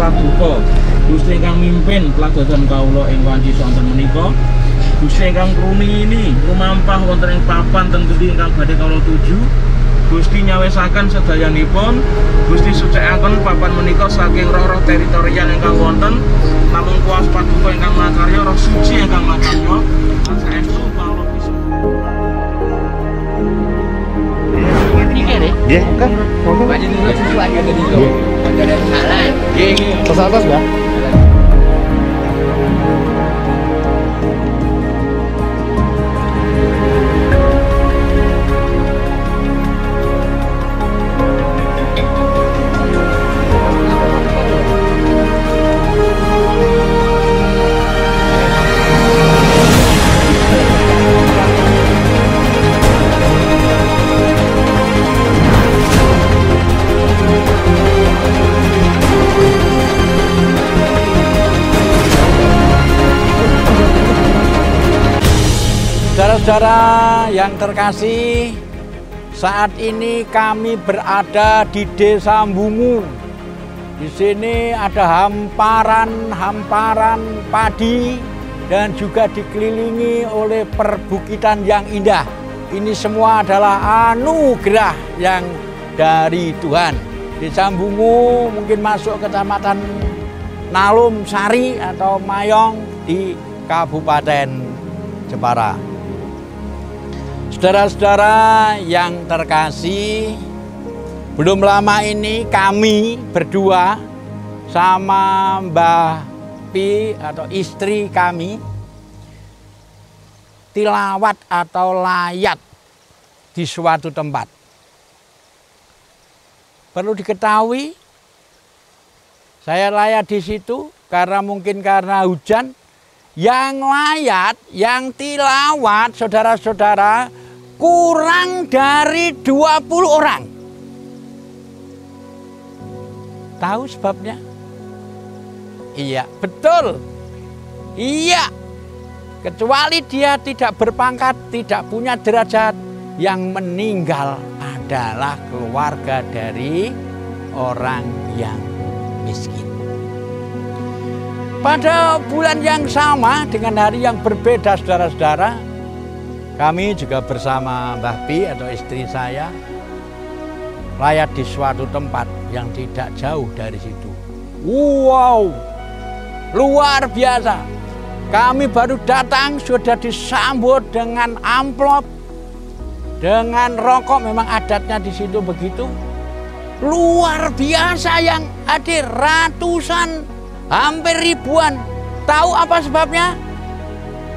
paduka Gusti ingkang mimpin pelagatan kawula ing wanci sonten menika. Gusti ingkang krunini lumampah wonten ing papan teng pundi ingkang badhe kawula tuju. Gusti nyawisaken sedayanipun, Gusti sucikaken papan menika saking roh-roh teritorial ingkang wonten, namung kuwas paduka ingkang makarya, roh suci ingkang makarya, lan saestu kawula bisa. Nggih, oke. Panjen nurut sesuatu tadi kok. Ada salah. Nggih. Tos atas, Mbak. Saudara-saudara yang terkasih, saat ini kami berada di Desa Mbungu. Di sini ada hamparan padi dan juga dikelilingi oleh perbukitan yang indah. Ini semua adalah anugerah yang dari Tuhan. Desa Mbungu mungkin masuk kecamatan Nalum Sari atau Mayong di Kabupaten Jepara. Saudara-saudara yang terkasih, belum lama ini kami berdua sama Mbah Pi atau istri kami tilawat atau layat di suatu tempat. Perlu diketahui, saya layat di situ karena hujan. Yang layat, yang tilawat, saudara-saudara, kurang dari 20 orang. Tahu sebabnya? Iya, betul. Iya. Kecuali dia tidak berpangkat, tidak punya derajat, yang meninggal adalah keluarga dari orang yang miskin. Pada bulan yang sama dengan hari yang berbeda, saudara-saudara, kami juga bersama Mbah Pi atau istri saya layat di suatu tempat yang tidak jauh dari situ. Wow, luar biasa. Kami baru datang sudah disambut dengan amplop, dengan rokok, memang adatnya di situ begitu. Luar biasa yang hadir, ratusan, hampir ribuan. Tahu apa sebabnya?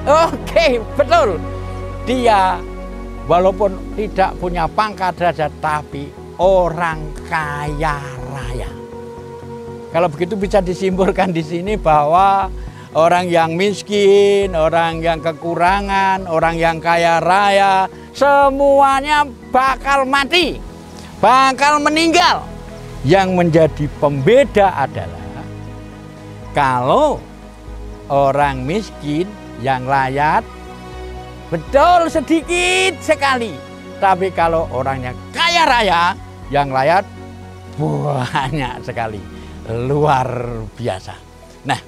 Oke, betul. Dia walaupun tidak punya pangkat derajat, tapi orang kaya raya. Kalau begitu bisa disimpulkan di sini bahwa orang yang miskin, orang yang kekurangan, orang yang kaya raya, semuanya bakal mati, bakal meninggal. Yang menjadi pembeda adalah kalau orang miskin yang layat, betul sedikit sekali. Tapi kalau orangnya kaya raya, yang layat banyak sekali. Luar biasa. Nah,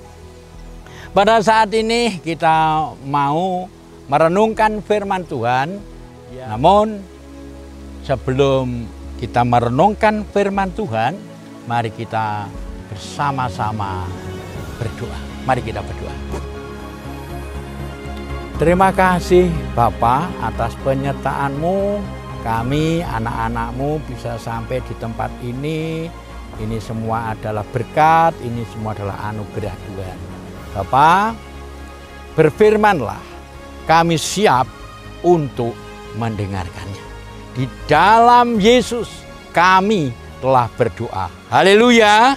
pada saat ini kita mau merenungkan firman Tuhan. Namun sebelum kita merenungkan firman Tuhan, mari kita bersama-sama berdoa. Mari kita berdoa. Terima kasih Bapa atas penyertaan-Mu. Kami anak-anak-Mu bisa sampai di tempat ini. Ini semua adalah berkat, ini semua adalah anugerah Tuhan. Bapa, berfirmanlah, kami siap untuk mendengarkannya. Di dalam Yesus kami telah berdoa. Haleluya.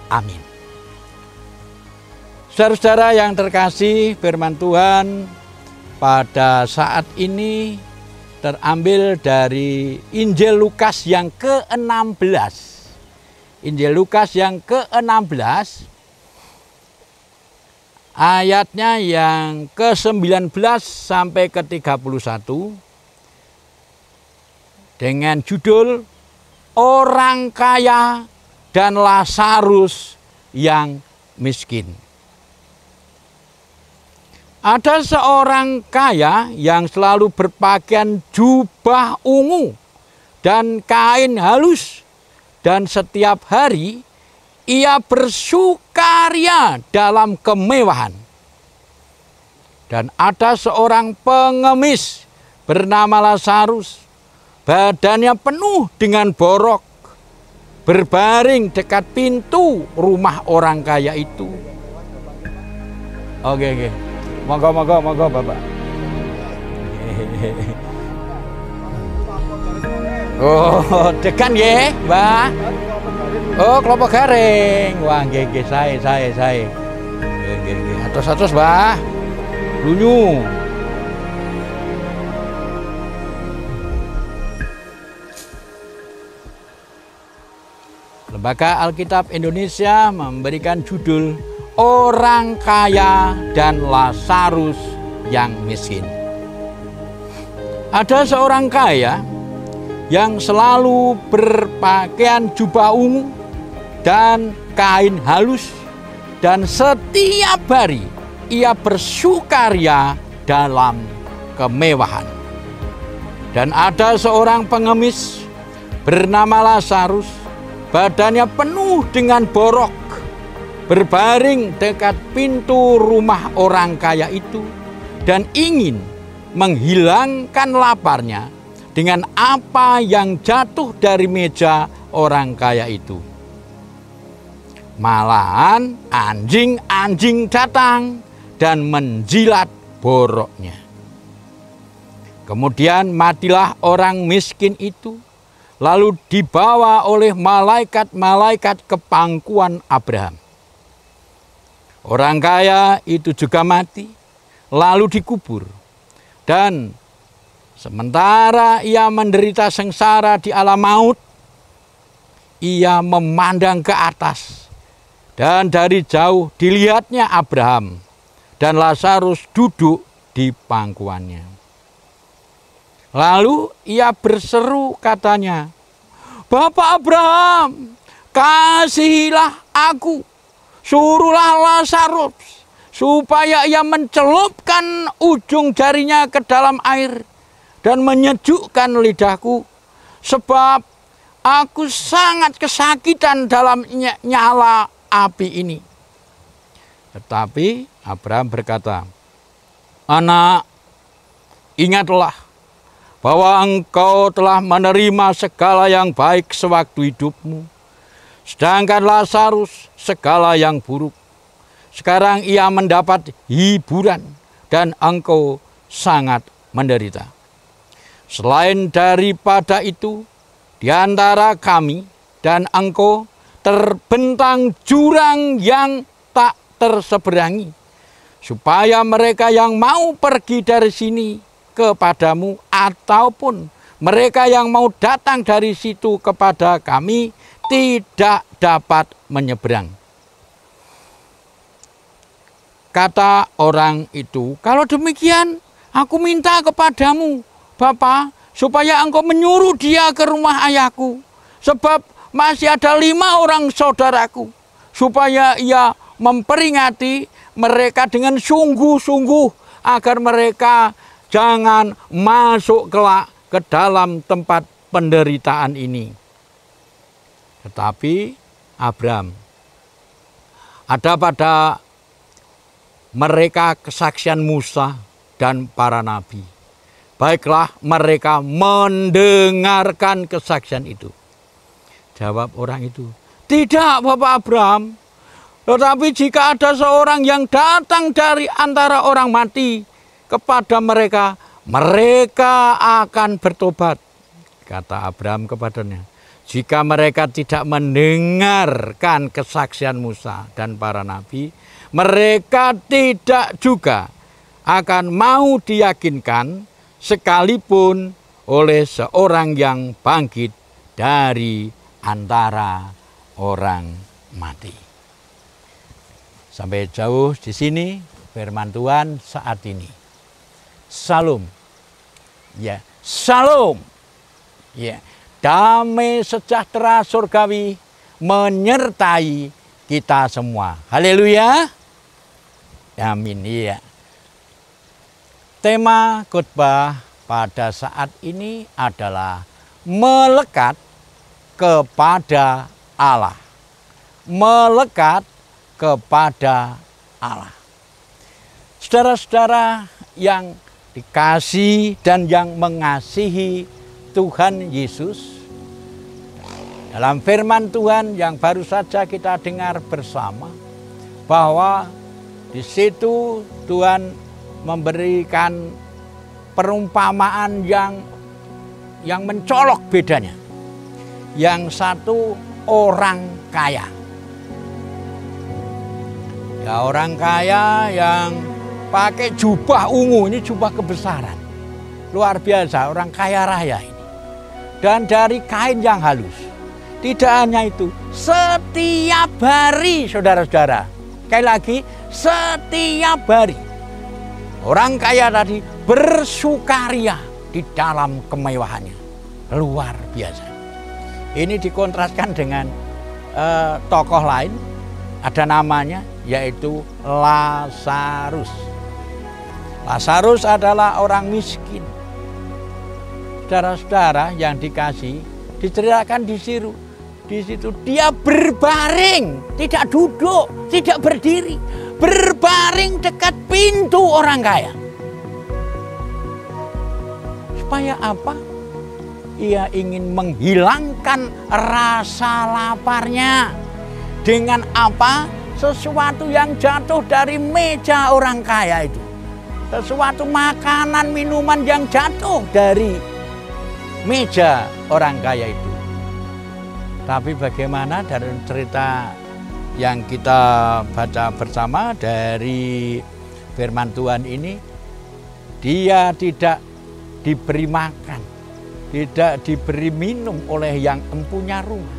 Amin. Saudara-saudara yang terkasih, firman Tuhan pada saat ini terambil dari Injil Lukas yang ke-16. Injil Lukas yang ke-16, ayatnya yang ke-19 sampai ke-31, dengan judul Orang Kaya dan Lazarus yang miskin. Ada seorang kaya yang selalu berpakaian jubah ungu dan kain halus, dan setiap hari ia bersukaria dalam kemewahan. Dan ada seorang pengemis bernama Lazarus, badannya penuh dengan borok, berbaring dekat pintu rumah orang kaya itu. Oke. Monggo Bapak. Oh, dekan nggih, Mbah. Oh, kelapa garing. Wah, nggih saya. Nggih. Atos, Mbah. Lunyu. Lembaga Alkitab Indonesia memberikan judul Orang Kaya dan Lazarus yang Miskin. Ada seorang kaya yang selalu berpakaian jubah ungu dan kain halus, dan setiap hari ia bersukaria dalam kemewahan. Dan ada seorang pengemis bernama Lazarus, badannya penuh dengan borok, berbaring dekat pintu rumah orang kaya itu, dan ingin menghilangkan laparnya dengan apa yang jatuh dari meja orang kaya itu. Malahan anjing-anjing datang dan menjilat boroknya. Kemudian matilah orang miskin itu, lalu dibawa oleh malaikat-malaikat ke pangkuan Abraham. Orang kaya itu juga mati, lalu dikubur. Dan sementara ia menderita sengsara di alam maut, ia memandang ke atas, dan dari jauh dilihatnya Abraham dan Lazarus duduk di pangkuannya. Lalu ia berseru, katanya, "Bapak Abraham, kasihilah aku. Suruhlah Lazarus supaya ia mencelupkan ujung jarinya ke dalam air dan menyejukkan lidahku, sebab aku sangat kesakitan dalam nyala api ini." Tetapi Abraham berkata, "Anak, ingatlah bahwa engkau telah menerima segala yang baik sewaktu hidupmu, sedangkan Lazarus segala yang buruk. Sekarang ia mendapat hiburan dan engkau sangat menderita. Selain daripada itu, di antara kami dan engkau terbentang jurang yang tak terseberangi, supaya mereka yang mau pergi dari sini kepadamu ataupun mereka yang mau datang dari situ kepada kami tidak dapat menyeberang." Kata orang itu, "Kalau demikian, aku minta kepadamu, Bapa, supaya engkau menyuruh dia ke rumah ayahku, sebab masih ada 5 orang saudaraku, supaya ia memperingati mereka dengan sungguh-sungguh, agar mereka jangan masuk kelak ke dalam tempat penderitaan ini." Tetapi Abraham, ada pada mereka kesaksian Musa dan para nabi. Baiklah mereka mendengarkan kesaksian itu. Jawab orang itu, "Tidak, Bapak Abraham. Tetapi jika ada seorang yang datang dari antara orang mati kepada mereka, mereka akan bertobat." Kata Abraham kepadanya, "Jika mereka tidak mendengarkan kesaksian Musa dan para nabi, mereka tidak juga akan mau diyakinkan sekalipun oleh seorang yang bangkit dari antara orang mati." Sampai jauh di sini firman Tuhan saat ini. Salam. Ya, salam. Ya, damai sejahtera surgawi menyertai kita semua. Haleluya. Amin. Iya. Tema khotbah pada saat ini adalah melekat kepada Allah. Melekat kepada Allah. Saudara-saudara yang dikasihi dan yang mengasihi Tuhan Yesus, dalam firman Tuhan yang baru saja kita dengar bersama, bahwa di situ Tuhan memberikan perumpamaan yang mencolok bedanya. Yang satu orang kaya. Ya, orang kaya yang pakai jubah ungu, ini jubah kebesaran. Luar biasa, orang kaya raya ini. Dan dari kain yang halus. Tidak hanya itu, setiap hari saudara-saudara, sekali lagi, setiap hari orang kaya tadi bersukaria di dalam kemewahannya. Luar biasa. Ini dikontraskan dengan tokoh lain, ada namanya, yaitu Lazarus. Lazarus adalah orang miskin. Saudara-saudara yang dikasihi, diceritakan di situ dia berbaring, tidak duduk, tidak berdiri, berbaring dekat pintu orang kaya. Supaya apa? Ia ingin menghilangkan rasa laparnya. Dengan apa? Sesuatu yang jatuh dari meja orang kaya itu. Sesuatu makanan, minuman yang jatuh dari meja orang kaya itu. Tapi bagaimana dari cerita yang kita baca bersama dari firman Tuhan ini, dia tidak diberi makan, tidak diberi minum oleh yang empunya rumah.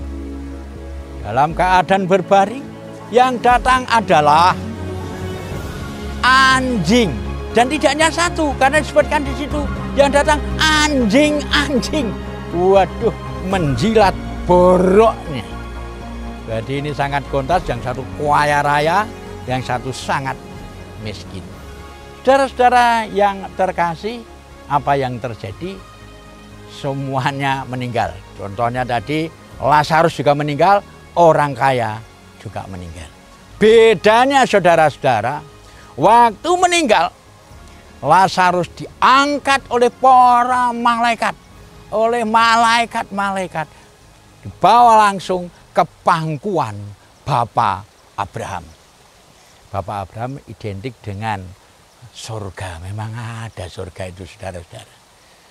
Dalam keadaan berbaring, yang datang adalah anjing. Dan tidak hanya satu, karena disebutkan di situ, yang datang anjing-anjing. Waduh, menjilat boroknya. Jadi ini sangat kontras, yang satu kaya raya, yang satu sangat miskin. Saudara-saudara yang terkasih, apa yang terjadi? Semuanya meninggal. Contohnya tadi, Lazarus juga meninggal, orang kaya juga meninggal. Bedanya saudara-saudara, waktu meninggal, Lazarus diangkat oleh para malaikat, oleh malaikat-malaikat, dibawa langsung ke pangkuan Bapak Abraham. Bapak Abraham identik dengan surga, memang ada surga itu saudara-saudara.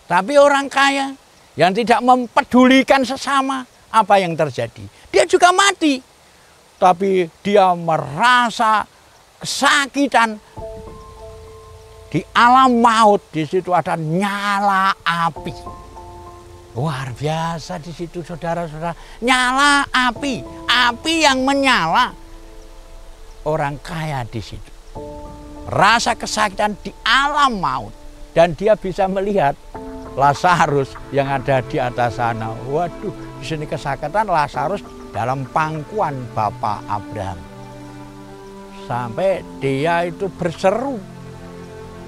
Tapi orang kaya yang tidak mempedulikan sesama, apa yang terjadi? Dia juga mati, tapi dia merasa kesakitan. Di alam maut, di situ ada nyala api. Luar biasa di situ saudara-saudara. Nyala api, api yang menyala. Orang kaya di situ. Rasa kesakitan di alam maut. Dan dia bisa melihat Lazarus yang ada di atas sana. Waduh, di sini kesakitan Lazarus dalam pangkuan Bapak Abraham. Sampai dia itu berseru,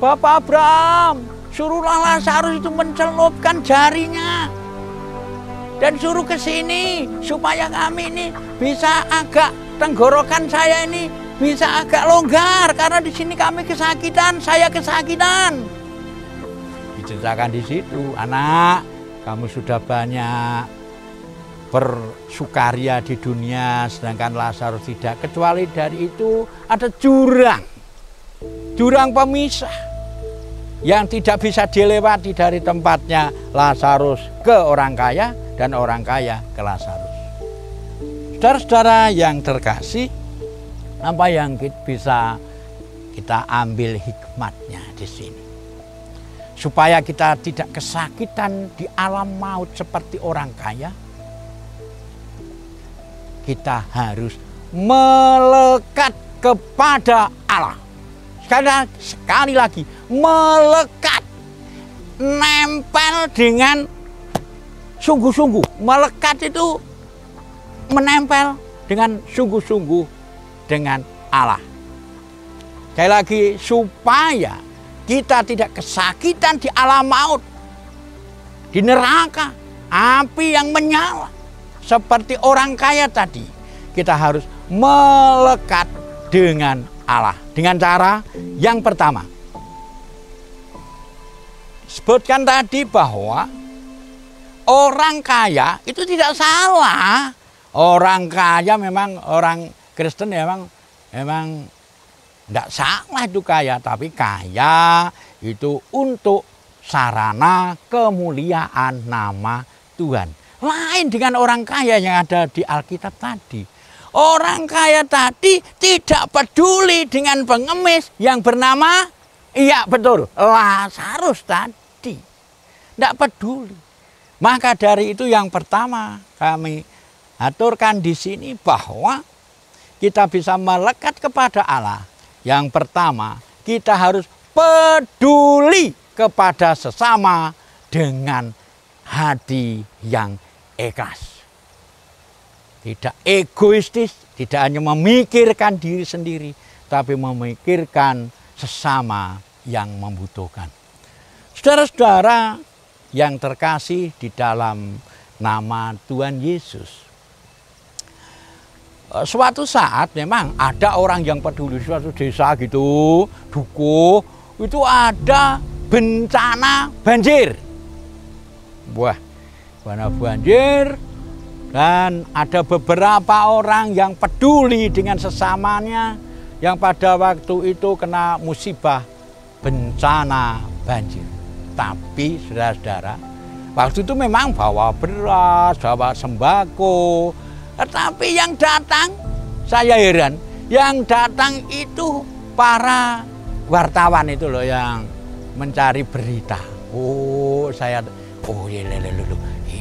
Bapak Abraham, suruhlah Lazarus itu mencelupkan jarinya dan suruh ke sini supaya kami ini bisa agak, tenggorokan saya ini bisa agak longgar karena di sini kami kesakitan, saya kesakitan. Diceritakan di situ, anak, kamu sudah banyak bersukaria di dunia, sedangkan Lazarus tidak. Kecuali dari itu ada jurang pemisah yang tidak bisa dilewati dari tempatnya Lazarus ke orang kaya dan orang kaya ke Lazarus. Saudara-saudara yang terkasih, apa yang bisa kita ambil hikmatnya di sini? Supaya kita tidak kesakitan di alam maut seperti orang kaya, kita harus melekat kepada Allah. Sekali lagi, melekat, nempel dengan sungguh-sungguh. Melekat itu menempel dengan sungguh-sungguh dengan Allah. Sekali lagi, supaya kita tidak kesakitan di alam maut, di neraka, api yang menyala. Seperti orang kaya tadi, kita harus melekat dengan Allah. Dengan cara yang pertama, sebutkan tadi bahwa orang kaya itu tidak salah. Orang kaya memang, orang Kristen memang tidak salah itu kaya. Tapi kaya itu untuk sarana kemuliaan nama Tuhan. Lain dengan orang kaya yang ada di Alkitab tadi. Orang kaya tadi tidak peduli dengan pengemis yang bernama, iya betul, Lazarus tadi. Tidak peduli. Maka dari itu yang pertama kami aturkan di sini bahwa kita bisa melekat kepada Allah. Yang pertama, kita harus peduli kepada sesama dengan hati yang ikhlas. Tidak egoistis, tidak hanya memikirkan diri sendiri, tapi memikirkan sesama yang membutuhkan. Saudara-saudara yang terkasih di dalam nama Tuhan Yesus, suatu saat memang ada orang yang peduli, suatu desa gitu, dukuh, itu ada bencana banjir. Wah, bencana banjir. Dan ada beberapa orang yang peduli dengan sesamanya yang pada waktu itu kena musibah bencana banjir. Tapi saudara-saudara, waktu itu memang bawa beras, bawa sembako. Tetapi yang datang, saya heran, yang datang itu para wartawan itu loh yang mencari berita.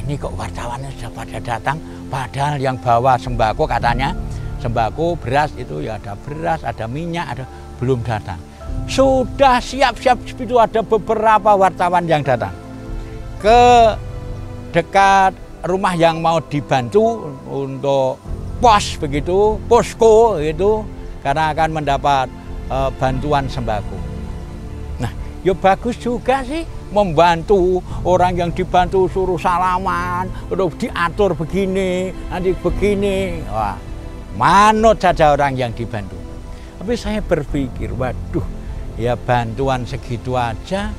Ini kok wartawannya sudah pada datang, padahal yang bawa sembako katanya, sembako, beras itu ya ada beras, ada minyak, ada belum datang. Sudah siap-siap itu ada beberapa wartawan yang datang ke dekat rumah yang mau dibantu untuk pos begitu, posko itu, karena akan mendapat bantuan sembako. Nah, ya bagus juga sih. Membantu orang yang dibantu suruh salaman, udah diatur begini, nanti begini. Wah, manut saja orang yang dibantu. Tapi saya berpikir, waduh, ya bantuan segitu aja.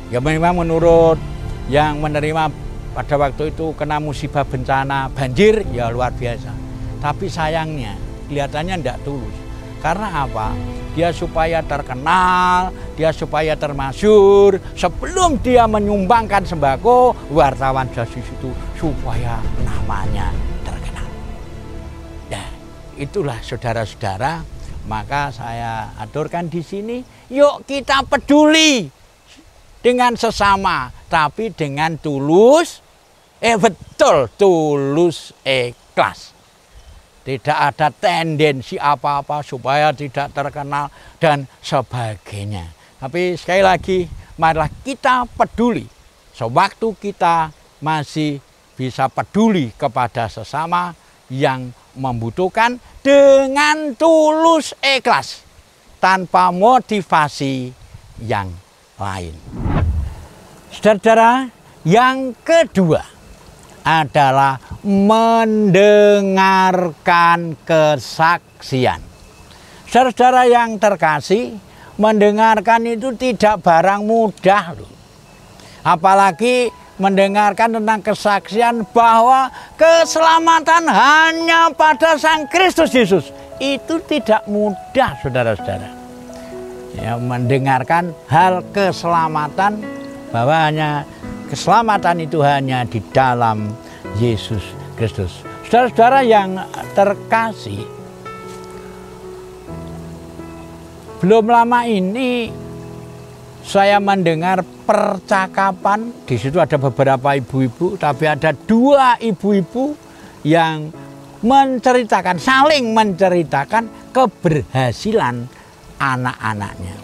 Ya memang menurut yang menerima pada waktu itu kena musibah bencana banjir, ya luar biasa. Tapi sayangnya kelihatannya tidak tulus. Karena apa? Dia supaya terkenal, dia supaya termasyhur. Sebelum dia menyumbangkan sembako, wartawan jasus itu supaya namanya terkenal. Ya, itulah saudara-saudara. Maka saya aturkan di sini, yuk kita peduli dengan sesama, tapi dengan tulus, betul, tulus ikhlas. Tidak ada tendensi apa-apa supaya tidak terkenal dan sebagainya. Tapi sekali lagi, marilah kita peduli. Sewaktu kita masih bisa peduli kepada sesama yang membutuhkan dengan tulus ikhlas, tanpa motivasi yang lain. Saudara, yang kedua adalah mendengarkan kesaksian. Saudara yang terkasih, mendengarkan itu tidak barang mudah loh. Apalagi mendengarkan tentang kesaksian bahwa keselamatan hanya pada Sang Kristus Yesus. Itu tidak mudah, saudara-saudara. Ya, mendengarkan hal keselamatan bahwa hanya keselamatan itu hanya di dalam Yesus Kristus. Saudara-saudara yang terkasih, belum lama ini saya mendengar percakapan. Di situ ada beberapa ibu-ibu, tapi ada dua ibu-ibu yang menceritakan, saling menceritakan keberhasilan anak-anaknya.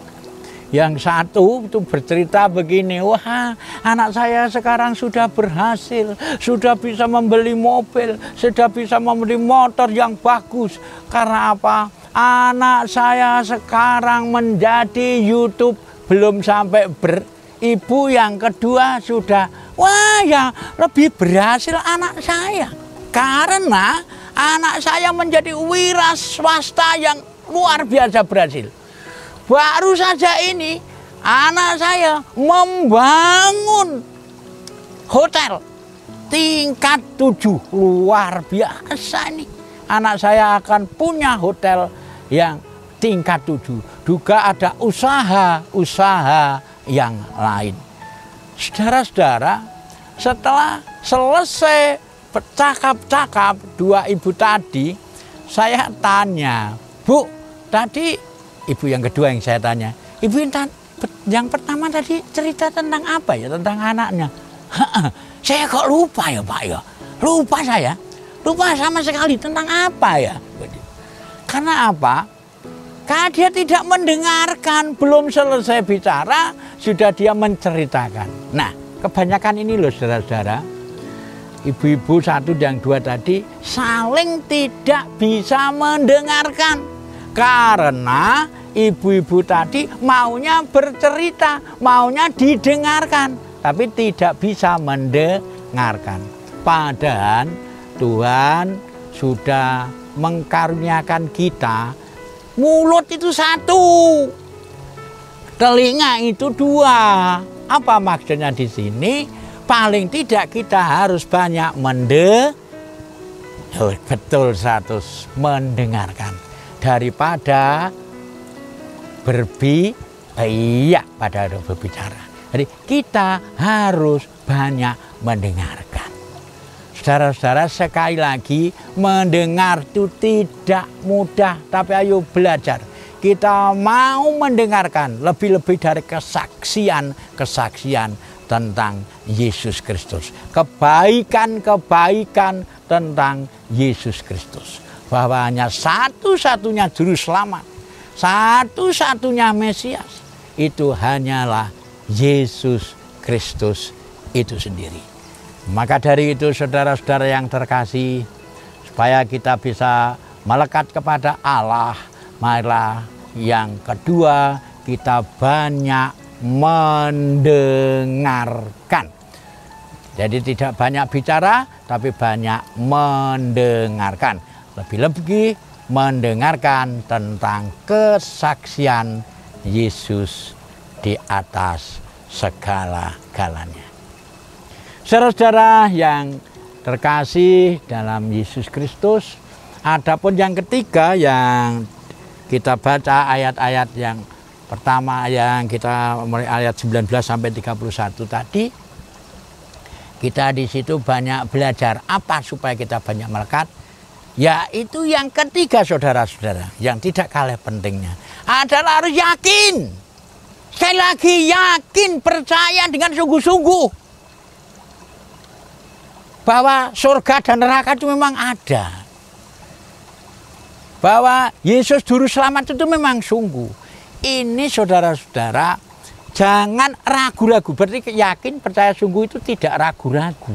Yang satu itu bercerita begini, wah anak saya sekarang sudah berhasil, sudah bisa membeli mobil, sudah bisa membeli motor yang bagus. Karena apa? Anak saya sekarang menjadi YouTube, belum sampai ibu yang kedua sudah, wah ya lebih berhasil anak saya. Karena anak saya menjadi wira swasta yang luar biasa berhasil. Baru saja ini anak saya membangun hotel tingkat 7. Luar biasa ini. Anak saya akan punya hotel yang tingkat 7. Juga ada usaha-usaha yang lain. Saudara-saudara, setelah selesai bercakap-cakap dua ibu tadi, saya tanya, Bu, tadi ibu yang kedua yang saya tanya, ibu yang pertama tadi cerita tentang apa ya? Tentang anaknya. Saya kok lupa ya Pak ya? Lupa saya. Lupa sama sekali tentang apa ya? Karena apa? Karena dia tidak mendengarkan, belum selesai bicara, sudah dia menceritakan. Nah, kebanyakan ini loh saudara-saudara, ibu-ibu satu dan dua tadi saling tidak bisa mendengarkan. Karena ibu-ibu tadi maunya bercerita, maunya didengarkan, tapi tidak bisa mendengarkan. Padahal Tuhan sudah mengkaruniakan kita, mulut itu satu, telinga itu dua. Apa maksudnya di sini? Paling tidak kita harus banyak betul 100 mendengarkan daripada berbicara. Jadi kita harus banyak mendengarkan. Saudara-saudara, sekali lagi, mendengar itu tidak mudah, tapi ayo belajar. Kita mau mendengarkan lebih-lebih dari kesaksian tentang Yesus Kristus. Kebaikan-kebaikan tentang Yesus Kristus. Bahwa hanya satu-satunya juru selamat, satu-satunya Mesias, itu hanyalah Yesus Kristus itu sendiri. Maka dari itu saudara-saudara yang terkasih, supaya kita bisa melekat kepada Allah, marilah yang kedua kita banyak mendengarkan. Jadi tidak banyak bicara, tapi banyak mendengarkan. Lebih-lebih mendengarkan tentang kesaksian Yesus di atas segala-galanya. Saudara-saudara yang terkasih dalam Yesus Kristus, adapun yang ketiga yang kita baca ayat-ayat yang pertama yang kita mulai ayat 19 sampai 31 tadi, kita di situ banyak belajar apa supaya kita banyak melekat. Yaitu yang ketiga saudara-saudara, yang tidak kalah pentingnya adalah harus yakin. Sekali lagi yakin, percaya dengan sungguh-sungguh bahwa surga dan neraka itu memang ada. Bahwa Yesus juru selamat itu memang sungguh. Ini saudara-saudara, jangan ragu-ragu. Berarti yakin, percaya sungguh itu tidak ragu-ragu.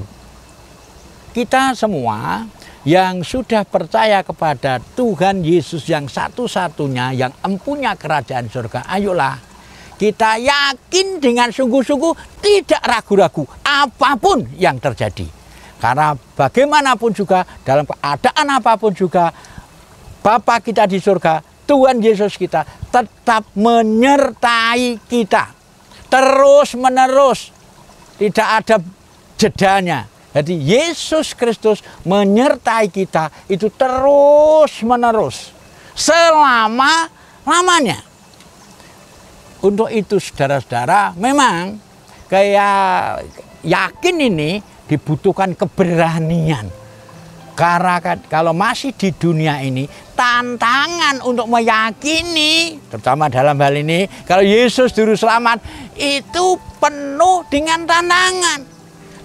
Kita semua yang sudah percaya kepada Tuhan Yesus yang satu-satunya yang empunya kerajaan surga, ayolah kita yakin dengan sungguh-sungguh, tidak ragu-ragu apapun yang terjadi. Karena bagaimanapun juga, dalam keadaan apapun juga, Bapa kita di surga, Tuhan Yesus kita tetap menyertai kita terus-menerus, tidak ada jedanya. Jadi Yesus Kristus menyertai kita itu terus-menerus selama-lamanya. Untuk itu saudara-saudara, memang kayak yakin ini dibutuhkan keberanian. Karena kalau masih di dunia ini, tantangan untuk meyakini, terutama dalam hal ini, kalau Yesus juru selamat, itu penuh dengan tantangan.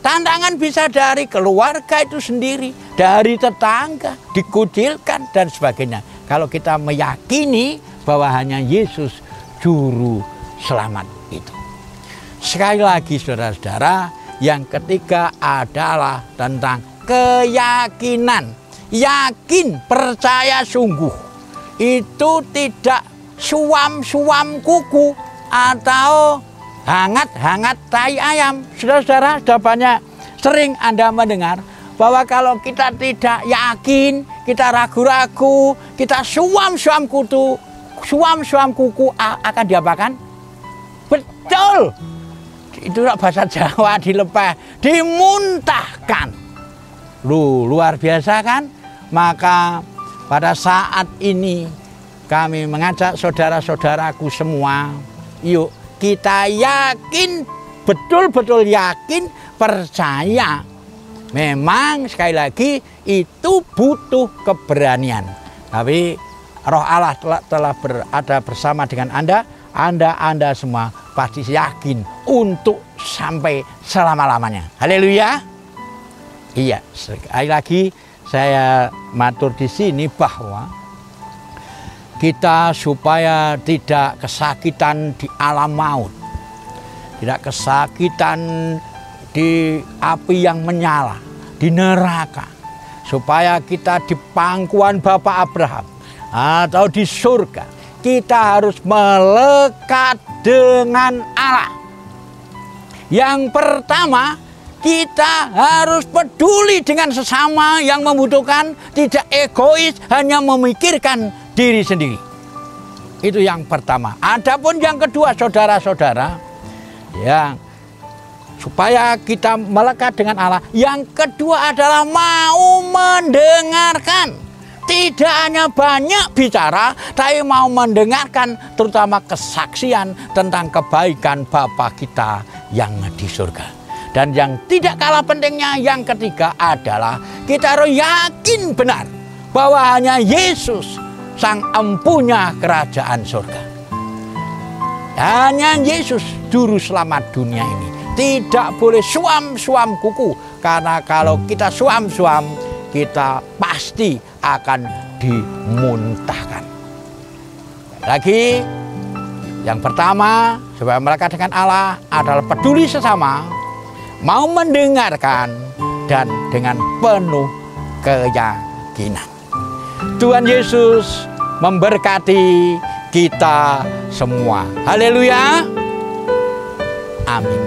Tantangan bisa dari keluarga itu sendiri, dari tetangga, dikucilkan, dan sebagainya. Kalau kita meyakini bahwa hanya Yesus juru selamat itu. Sekali lagi saudara-saudara, yang ketiga adalah tentang keyakinan. Yakin, percaya sungguh. Itu tidak suam-suam kuku atau hangat-hangat tai ayam. Saudara-saudara, sudah banyak sering Anda mendengar bahwa kalau kita tidak yakin, kita ragu-ragu, kita suam-suam kuku akan diapakan? Betul. Itu bahasa Jawa, dilepeh, dimuntahkan. Luar biasa kan? Maka pada saat ini kami mengajak saudara-saudaraku semua, yuk kita yakin, betul-betul yakin, percaya. Memang sekali lagi itu butuh keberanian. Tapi Roh Allah telah berada bersama dengan Anda semua pasti yakin untuk sampai selama-lamanya. Haleluya. Iya, sekali lagi saya matur di sini bahwa kita supaya tidak kesakitan di alam maut, tidak kesakitan di api yang menyala, di neraka, supaya kita di pangkuan Bapak Abraham atau di surga, kita harus melekat dengan Allah. Yang pertama, kita harus peduli dengan sesama yang membutuhkan, tidak egois, hanya memikirkan diri sendiri. Itu yang pertama. Adapun yang kedua, saudara-saudara, yang supaya kita melekat dengan Allah, yang kedua adalah mau mendengarkan. Tidak hanya banyak bicara, tapi mau mendengarkan, terutama kesaksian tentang kebaikan Bapa kita yang di surga. Dan yang tidak kalah pentingnya, yang ketiga adalah kita harus yakin benar bahwa hanya Yesus sang empunya kerajaan surga. Hanya Yesus juru selamat dunia ini. Tidak boleh suam-suam kuku, karena kalau kita suam-suam, kita pasti akan dimuntahkan. Lagi, yang pertama, supaya melekat dengan Allah adalah peduli sesama, mau mendengarkan, dan dengan penuh keyakinan. Tuhan Yesus memberkati kita semua. Haleluya. Amin.